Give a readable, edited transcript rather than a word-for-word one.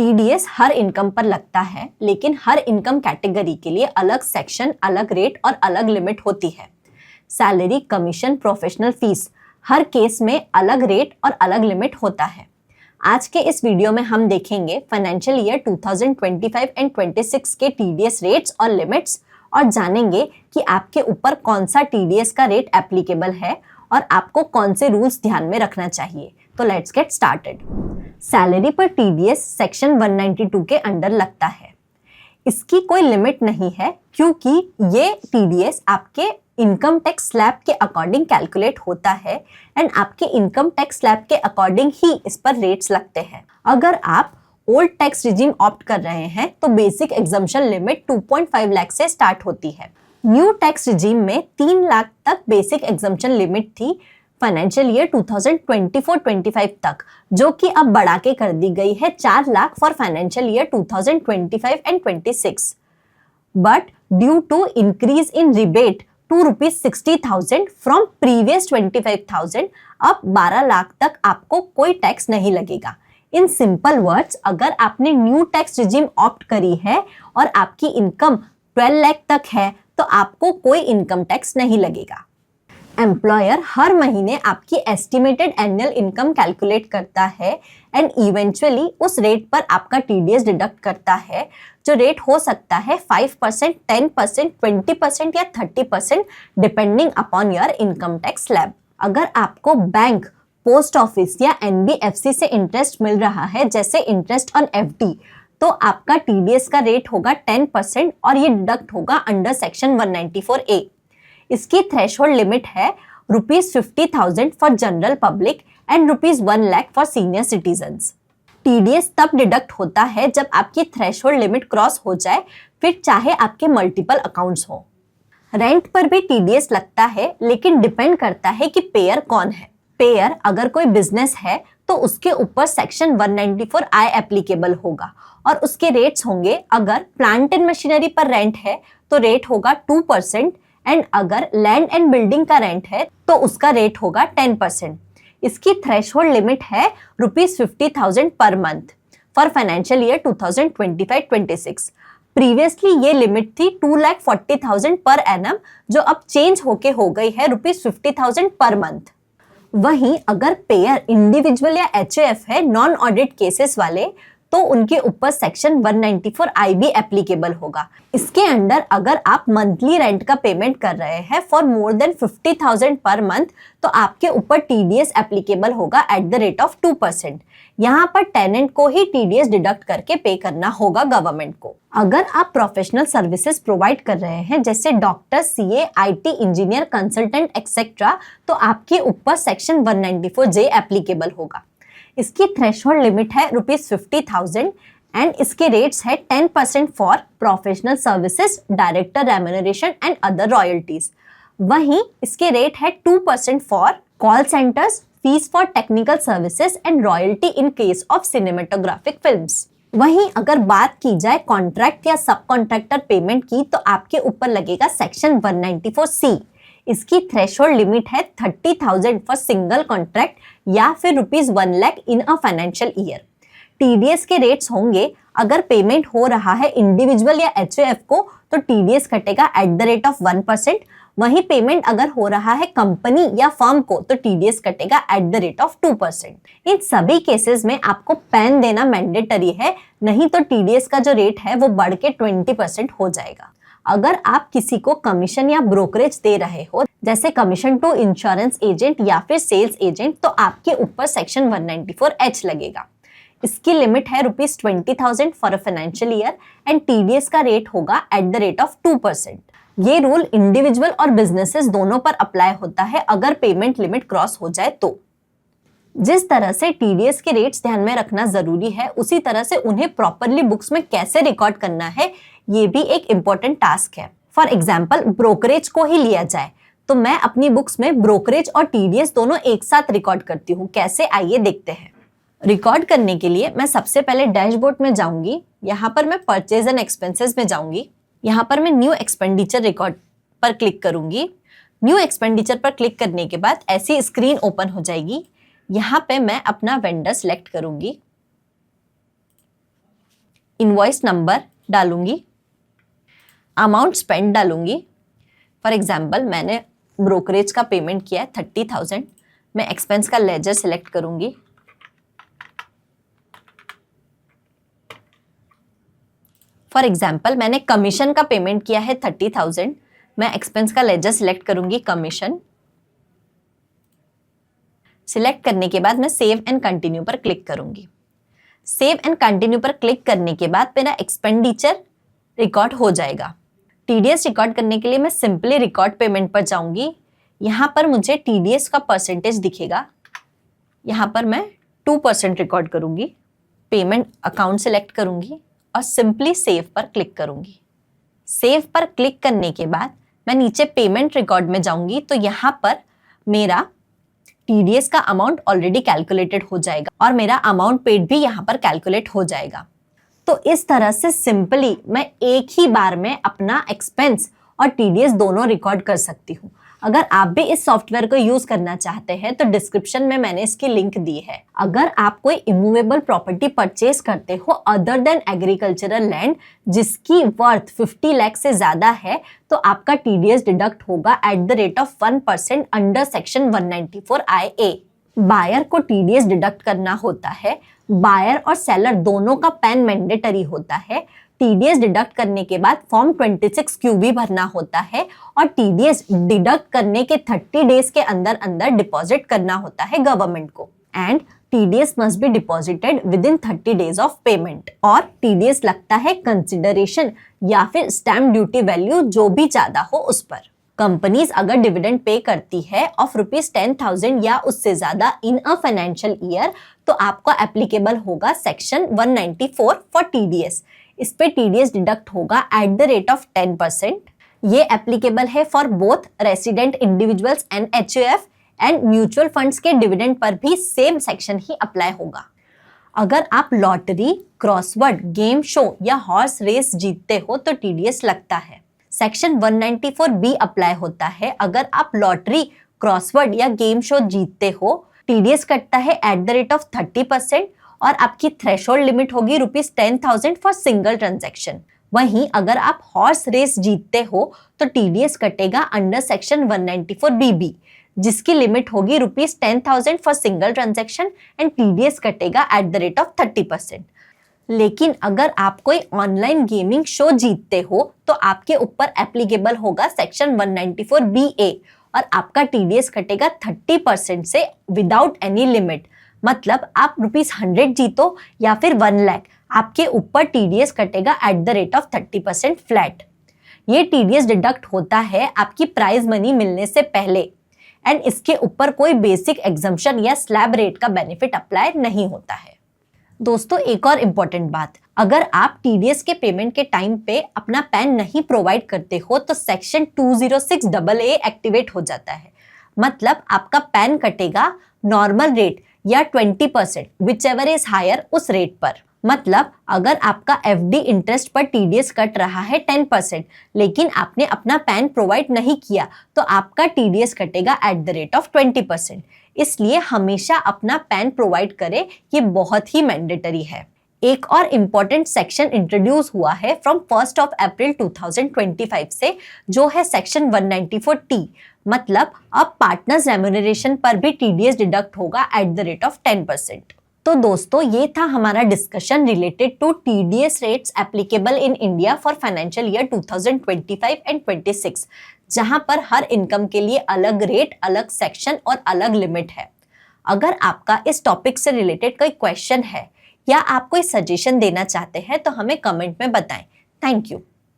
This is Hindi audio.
टीडीएस हर इनकम पर लगता है, लेकिन हर इनकम कैटेगरी के लिए अलग सेक्शन, अलग रेट और अलग लिमिट होती है। सैलरी, कमीशन, प्रोफेशनल फीस, हर केस में अलग रेट और अलग लिमिट होता है। आज के इस वीडियो में हम देखेंगे फाइनेंशियल ईयर 2025 एंड 26 के टीडीएस रेट्स और लिमिट्स और जानेंगे कि आपके ऊपर कौन सा टीडीएस का रेट एप्लीकेबल है और आपको कौन से रूल्स ध्यान में रखना चाहिए। तो लेट्स गेट स्टार्टेड। सैलरी पर टीडीएस सेक्शन 192 के अंडर लगता है। इसकी कोई लिमिट नहीं है क्योंकि ये टीडीएस आपके इनकम टैक्स स्लैब के अकॉर्डिंग कैलकुलेट होता है एंड आपके इनकम टैक्स स्लैब के अकॉर्डिंग ही इस पर रेट्स लगते हैं। अगर आप ओल्ड टैक्स रिजीम ऑप्ट कर रहे हैं तो बेसिक एग्जम्पशन लिमिट 2.5 लाख से स्टार्ट होती है। न्यू टैक्स रिजीम में 3 लाख तक बेसिक एग्जम्पशन लिमिट थी फाइनेंशियल ईयर 2024-25 तक, जो कि अब बढ़ा के कर दी गई है 4 lakh for financial year 2025 and 26। But due to increase in rebate to ₹60,000 from previous 25,000, अब 12 लाख तक आपको कोई टैक्स नहीं लगेगा। इन सिंपल वर्ड्स, अगर आपने न्यू टैक्स रिजीम ऑप्ट करी है और आपकी इनकम 12 लाख तक है तो आपको कोई इनकम टैक्स नहीं लगेगा। एम्प्लॉयर हर महीने आपकी एस्टिमेटेड एनुअल इनकम कैलकुलेट करता है एंड इवेंचुअली उस रेट पर आपका टीडीएस डिडक्ट करता है, जो रेट हो सकता है 5%, 10%, 20% या 30% depending upon your income tax slab. अगर आपको बैंक, पोस्ट ऑफिस या एनबीएफसी से इंटरेस्ट मिल रहा है, जैसे इंटरेस्ट ऑन एफडी, तो आपका टीडीएस का रेट होगा 10% और ये डिडक्ट होगा अंडर सेक्शन 194A। इसकी थ्रेशोल्ड लिमिट है ₹50,000 for general public and ₹1 lakh for senior citizens. TDS तब डिडक्ट होता है जब आपकी थ्रेशोल्ड लिमिट क्रॉस हो जाए, फिर चाहे आपके मल्टीपल अकाउंट्स हो। रेंट पर भी टीडीएस लगता है, लेकिन डिपेंड करता है कि पेयर कौन है। पेयर अगर कोई बिजनेस है तो उसके ऊपर सेक्शन 194I एप्लीकेबल होगा और उसके रेट्स होंगे, अगर प्लांट एंड मशीनरी पर रेंट है तो रेट होगा 2% एंड अगर लैंड एंड बिल्डिंग का रेंट है तो उसका रेट होगा 10%। इसकी थ्रेशोल्ड लिमिट है ₹50,000 per month for financial year 2025-26। Previously ये लिमिट थी 2,40,000 पर एनम, जो अब चेंज होके हो गई है ₹50,000 पर मंथ। वहीं अगर पेयर इंडिविजुअल या एचएएफ है, नॉन ऑडिट केसेस वाले, तो उनके ऊपर सेक्शन 194I भी एप्लीकेबल होगा। इसके अंडर अगर आप मंथली रेंट का पेमेंट कर रहे हैं for more than 50,000 per month, तो आपके ऊपर टीडीएस एप्लीकेबल होगा एट द रेट ऑफ 2%। यहाँ पर टेनेंट को ही टीडीएस डिडक्ट करके पे करना होगा गवर्नमेंट को। अगर आप प्रोफेशनल सर्विसेज प्रोवाइड कर रहे हैं, जैसे doctor, CA, IT engineer, consultant etcetera, तो आपके ऊपर सेक्शन 194J एप्लीकेबल होगा। इसकी थ्रेशोल्ड लिमिट है ₹50,000 एंड इसके रेट्स है 10% for professional services, director remuneration and other royalties. वहीं इसके रेट है 2% for call centres, fees for technical services and royalty in case of cinematographic films. वहीं अगर बात की जाए कॉन्ट्रैक्ट या सब कॉन्ट्रैक्टर पेमेंट की, तो आपके ऊपर लगेगा सेक्शन 194C। इसकी थ्रेशोल्ड लिमिट है 30,000 फॉर सिंगल कॉन्ट्रैक्ट या फिर ₹1 लाख इन अ फाइनेंशियल ईयर। टीडीएस के रेट्स होंगे, अगर पेमेंट हो रहा है इंडिविजुअल या एचएएफ को तो टीडीएस कटेगा एट द रेट ऑफ 1%। वहीं पेमेंट अगर हो रहा है कंपनी या फर्म को तो टीडीएस कटेगा एट द रेट ऑफ 2%। इन सभी केसेस में आपको पैन देना मैंडेटरी है, नहीं तो टीडीएस का जो रेट है वो बढ़ के 20% हो जाएगा। अगर आप किसी को कमीशन या ब्रोकरेज दे रहे हो, जैसे कमीशन टू इंश्योरेंस एजेंट या फिर सेल्स एजेंट, तो आपके ऊपर सेक्शन 194H लगेगा। इसकी लिमिट है ₹20,000 for a financial year and TDS का रेट होगा एट द रेट ऑफ 2%। ये रूल इंडिविजुअल और बिजनेसेस दोनों पर अप्लाई होता है अगर पेमेंट लिमिट क्रॉस हो जाए तो। जिस तरह से टीडीएस के रेट्स ध्यान में रखना जरूरी है, उसी तरह से उन्हें प्रॉपरली बुक्स में कैसे रिकॉर्ड करना है, ये भी एक इम्पोर्टेंट टास्क है। फॉर एग्जाम्पल, ब्रोकरेज को ही लिया जाए तो मैं अपनी बुक्स में ब्रोकरेज और टीडीएस दोनों एक साथ रिकॉर्ड करती हूँ। कैसे, आइए देखते हैं। रिकॉर्ड करने के लिए मैं सबसे पहले डैशबोर्ड में जाऊंगी। यहाँ पर मैं परचेज एंड एक्सपेंसेस में जाऊंगी। यहाँ पर मैं न्यू एक्सपेंडिचर रिकॉर्ड पर क्लिक करूंगी। न्यू एक्सपेंडिचर पर क्लिक करने के बाद ऐसी स्क्रीन ओपन हो जाएगी। यहाँ पे मैं अपना वेंडर सेलेक्ट करूंगी। इनवॉइस नंबर डालूंगी, अमाउंट स्पेंड डालूंगी। फॉर एग्जाम्पल मैंने ब्रोकरेज का पेमेंट किया है 30,000, मैं एक्सपेंस का लेजर सिलेक्ट करूंगी। फॉर एग्जाम्पल मैंने कमीशन का पेमेंट किया है 30,000, मैं एक्सपेंस का लेजर सिलेक्ट करूंगी कमीशन। सिलेक्ट करने के बाद मैं सेव एंड कंटिन्यू पर क्लिक करूंगी। सेव एंड कंटिन्यू पर क्लिक करने के बाद मेरा एक्सपेंडिचर रिकॉर्ड हो जाएगा। टीडीएस रिकॉर्ड करने के लिए मैं सिंपली रिकॉर्ड पेमेंट पर जाऊंगी। यहाँ पर मुझे टीडीएस का परसेंटेज दिखेगा, यहाँ पर मैं 2% रिकॉर्ड करूंगी। पेमेंट अकाउंट सिलेक्ट करूंगी और सिंपली सेव पर क्लिक करूंगी। सेव पर क्लिक करने के बाद मैं नीचे पेमेंट रिकॉर्ड में जाऊंगी तो यहाँ पर मेरा टीडीएस का अमाउंट ऑलरेडी कैलकुलेटेड हो जाएगा और मेरा अमाउंट पेड भी यहाँ पर कैलकुलेट हो जाएगा। तो इस तरह से सिंपली मैं एक ही बार में अपना एक्सपेंस और टीडीएस दोनों रिकॉर्ड कर सकती हूँ। अगर आप भी इस सॉफ्टवेयर को यूज करना चाहते हैं तो डिस्क्रिप्शन में मैंने इसकी लिंक दी है। अगर आप कोई इमूवेबल प्रॉपर्टी परचेज करते हो अदर देन एग्रीकल्चरल लैंड जिसकी वर्थ 50 लाख से ज्यादा है तो आपका टीडीएस डिडक्ट होगा at the rate of 1% under section 194 IA। Buyer को टीडीएस डिडक्ट करना होता है, बायर और सेलर दोनों का पैन मैंडेटरी होता है। टीडीएस डिडक्ट करने के बाद फॉर्म 26Q भी भरना होता है और टीडीएस डिडक्ट करने के 30 डेज के अंदर अंदर डिपॉजिट करना होता है गवर्नमेंट को। And TDS must be deposited with in 30 days of payment. और टीडीएस लगता है कंसिडरेशन या फिर स्टैम्प ड्यूटी वैल्यू जो भी ज्यादा हो उस पर। कंपनीज अगर डिविडेंड पे करती है ऑफ ₹10,000 या उससे ज्यादा इन अ फाइनेंशियल ईयर तो आपको एप्लीकेबल होगा सेक्शन 194 फॉर टीडीएस। इस पे टीडीएस डिडक्ट होगा एट द रेट ऑफ 10%। ये एप्लीकेबल है for both resident individuals and HUF and mutual funds के डिविडेंड पर भी सेम सेक्शन ही अप्लाई होगा। अगर आप लॉटरी, क्रॉसवर्ड, गेम शो या हॉर्स रेस जीतते हो तो टीडीएस लगता है। सेक्शन 194B अप्लाई होता है अगर आप लॉटरी, क्रॉसवर्ड या गेम शो जीतते हो। टीडीएस कटता है एट द रेट ऑफ 30% और आपकी थ्रेशोल्ड लिमिट होगी ₹10,000 फॉर सिंगल ट्रांजैक्शन। वहीं अगर आप हॉर्स रेस जीतते हो तो टीडीएस कटेगा अंडर सेक्शन 194BB जिसकी लिमिट होगी ₹10,000 for single transaction and TDS कटेगा एट द रेट ऑफ 30%। लेकिन अगर आप कोई ऑनलाइन गेमिंग शो जीतते हो तो आपके ऊपर एप्लीकेबल होगा सेक्शन 194BA और आपका टीडीएस कटेगा 30% से विदाउट एनी लिमिट। मतलब आप ₹100 जीतो या फिर 1 लाख, आपके ऊपर टीडीएस कटेगा eight the rate of 30% flat. ये टीडीएस डिडक्ट होता है आपकी प्राइज मनी मिलने से पहले एंड इसके ऊपर कोई बेसिक एग्जम्पशन या स्लैब रेट का बेनिफिट अप्लाई नहीं होता है। दोस्तों एक और इम्पोर्टेंट बात, अगर आप टीडीएस के पेमेंट के टाइम पे अपना पैन नहीं प्रोवाइड करते हो तो सेक्शन 206AA एक्टिवेट हो जाता है। मतलब आपका पैन कटेगा नॉर्मल रेट या 20% विच एवर इज हायर उस रेट पर। मतलब अगर आपका एफडी इंटरेस्ट पर टीडीएस कट रहा है 10% लेकिन आपने अपना पैन प्रोवाइड नहीं किया तो आपका टीडीएस कटेगा एट द रेट ऑफ 20%। इसलिए हमेशा अपना पैन प्रोवाइड करें, ये बहुत ही मैंडेटरी है। एक और इम्पोर्टेंट सेक्शन इंट्रोड्यूस हुआ है फ्रॉम 1 अप्रैल 2025 से जो है सेक्शन 194T। मतलब अब पार्टनर्स रेम्यूनरेशन पर भी टीडीएस डिडक्ट होगा एट द रेट ऑफ 10%। तो दोस्तों ये था हमारा discussion related to TDS rates applicable in India for financial year 2025 and 26 जहां पर हर इनकम के लिए अलग रेट, अलग सेक्शन और अलग लिमिट है। अगर आपका इस टॉपिक से रिलेटेड कोई क्वेश्चन है या आप कोई सजेशन देना चाहते हैं तो हमें कमेंट में बताएं। Thank you.